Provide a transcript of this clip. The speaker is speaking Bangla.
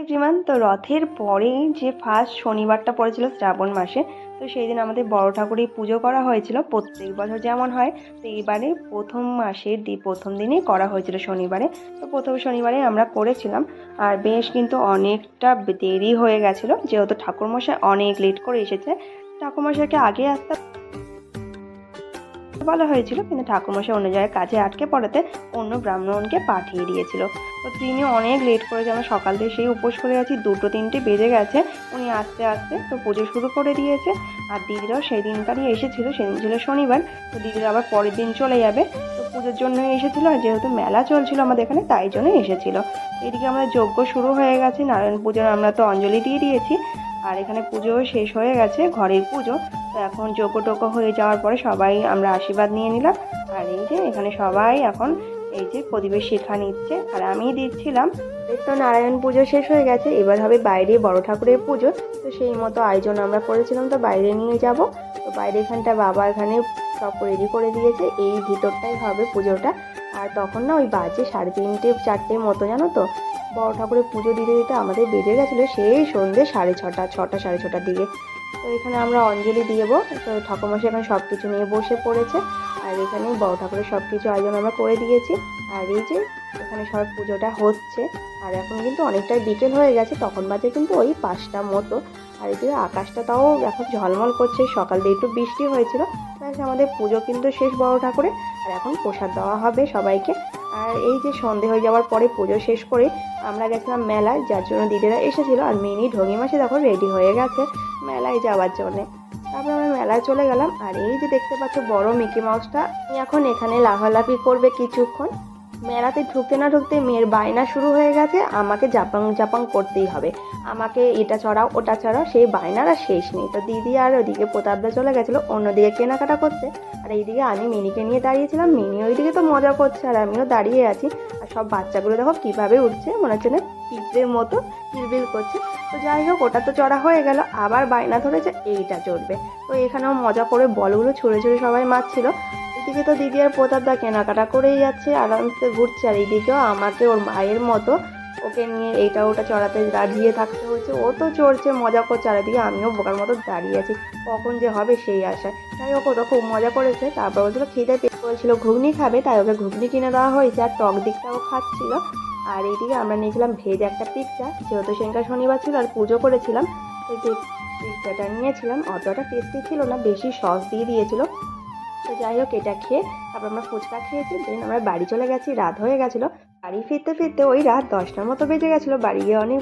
এভরিওয়ান, তো রথের পরে যে ফার্স্ট শনিবারটা পড়েছিল শ্রাবণ মাসে, তো সেই দিন আমাদের বড় ঠাকুরের পুজো করা হয়েছিল প্রত্যেক বছর যেমন হয়। তো এইবারে প্রথম মাসের প্রথম দিনেই করা হয়েছিল শনিবারে। তো প্রথম শনিবারে আমরা করেছিলাম। আর বেশ কিন্তু অনেকটা দেরি হয়ে গেছিলো, যেহেতু ঠাকুরমশাই অনেক লেট করে এসেছে। ঠাকুরমশাইকে আগে আসতে বলা হয়েছিল, কিন্তু ঠাকুরমশাই অন্য জায়গায় কাজে আটকে পড়াতে অন্য ব্রাহ্মণকে পাঠিয়ে দিয়েছিল। তো তিনি অনেক লেট করেছে, আমরা সকাল থেকে সেই উপোস করে আছি, 2-3টে বেজে গেছে উনি আসতে আসতে। তো পুজো শুরু করে দিয়েছে। আর দিদিরাও সেই দিনকারই এসেছিল, সেদিন ছিল শনিবার। তো দিদিরা আবার পরের দিন চলে যাবে। তো পুজোর জন্য এসেছিল, আর যেহেতু মেলা চলছিল আমাদের এখানে, তাই জন্য এসেছিল। এদিকে আমরা যজ্ঞ শুরু হয়ে গেছে, নারায়ণ পুজোর আমরা তো অঞ্জলি দিয়ে দিয়েছি। আর এখানে পুজো শেষ হয়ে গেছে, ঘরের পুজো। তো এখন যজ্ঞ টজ্ঞ হয়ে যাওয়ার পরে সবাই আমরা আশীর্বাদ নিয়ে নিলাম। আর এই যে এখানে সবাই এখন এই যে প্রদীপের শিখা নিচ্ছে, আর আমি দিচ্ছিলাম। এই তো নারায়ণ পুজো শেষ হয়ে গেছে, এবার হবে বাইরে বড় ঠাকুরের পুজো। তো সেই মতো আয়োজন আমরা করেছিলাম, তো বাইরে নিয়ে যাব। তো বাইরে এখানটা বাবা এখানে সব রেডি করে দিয়েছে, এই ভিতরটাই হবে পুজোটা। আর তখন না ওই বাজে 3:30-4টে মতো, জানো তো। বড় ঠাকুরের পুজো দিতে দিতে আমাদের বেজে গেছিলো সেই সন্ধ্যে 6:30, 6:30 দিকে। তো এখানে আমরা অঞ্জলি দিয়ে দেবো। তো ঠাকুরমশাই এখানে সব কিছু নিয়ে বসে পড়েছে। আর এখানে বড় ঠাকুরের সব কিছু আয়োজন আমরা করে দিয়েছি। আর এই যে এখানে সব পুজোটা হচ্ছে। আর এখন কিন্তু অনেকটাই বিকেল হয়ে গেছে, তখন বাজে কিন্তু ওই 5টা মতো। আর এদিকে আকাশটা তাও এখন ঝলমল করছে, সকাল দিয়ে একটু বৃষ্টি হয়েছিল। তাই আমাদের পুজো কিন্তু শেষ বড় ঠাকুরে। আর এখন প্রসাদ দেওয়া হবে সবাইকে। আর এই যে সন্ধে হয়ে যাওয়ার পরে পুজো শেষ করে আমরা গেছিলাম মেলায়, যার জন্য দিদিরা এসেছিলো। আর মিনি ঢঙি মাসি দেখো রেডি হয়ে গেছে মেলায় যাওয়ার জন্যে। তারপর আমরা মেলায় চলে গেলাম। আর এই যে দেখতে পাচ্ছ বড় মিকি মাউসটা এখন এখানে লাফালাফি করবে কিছুক্ষণ। মেলাতে ঢুকতে না ঢুকতে মেয়ের বায়না শুরু হয়ে গেছে, আমাকে জাপাং জাপাং করতেই হবে, আমাকে এটা চড়াও ওটা চড়াও, সেই বায়নার আর শেষ নেই। তো দিদি আর ওদিকে প্রতাপদা চলে গেছিলো অন্যদিকে কেনাকাটা করতে। আর এইদিকে আমি মিনিকে নিয়ে দাঁড়িয়েছিলাম, মিনি ওইদিকে তো মজা করছে আর আমিও দাঁড়িয়ে আছি। আর সব বাচ্চাগুলো দেখো কীভাবে উঠছে, মনে হচ্ছে না পিঁপড়ের মতো কিলবিল করছে। তো যাই হোক, ওটা তো চড়া হয়ে গেল, আবার বায়না ধরেছে এইটা চড়বে। তো এখানেও মজা করে বলগুলো ছুঁড়ে ছুঁড়ে সবাই মারছিল। এদিকে তো দিদি আর প্রতাপদা কেনাকাটা করেই যাচ্ছে, আরামসে ঘুরছে। আর এইদিকেও আমাকে ওর মায়ের মতো ওকে নিয়ে এইটা ওটা চড়াতে দাঁড়িয়ে থাকতে হচ্ছে। ও তো চড়ছে মজা করছে, আর এদিকে আমিও বোকার মতো দাঁড়িয়ে আছি, কখন যে হবে সেই আশায়। তাই ওকে তো খুব মজা করেছে। তারপর বলছিল খিদে পেট বলছিল ঘুগনি খাবে, তাই ওকে ঘুগনি কিনে দেওয়া হয়েছে, আর টক দিকটাও খাচ্ছিল। আর এইদিকে আমরা নিয়েছিলাম ভেজ একটা পিৎজা, যেহেতু সেদিনকার শনিবার ছিল আর পুজো করেছিলাম। তো পিৎজাটা নিয়েছিলাম, অতটা টেস্টি ছিল না, বেশি সস দিয়ে দিয়েছিল। তো যাই হোক, এটা খেয়ে তারপর আমরা ফুচকা খেয়েছি, দেন আমরা বাড়ি চলে গেছি, রাত হয়ে গেছিলো। বাড়ি ফিরতে ফিরতে ওই রাত 10টার মতো বেজে গেছিলো। বাড়ি গিয়ে অনেক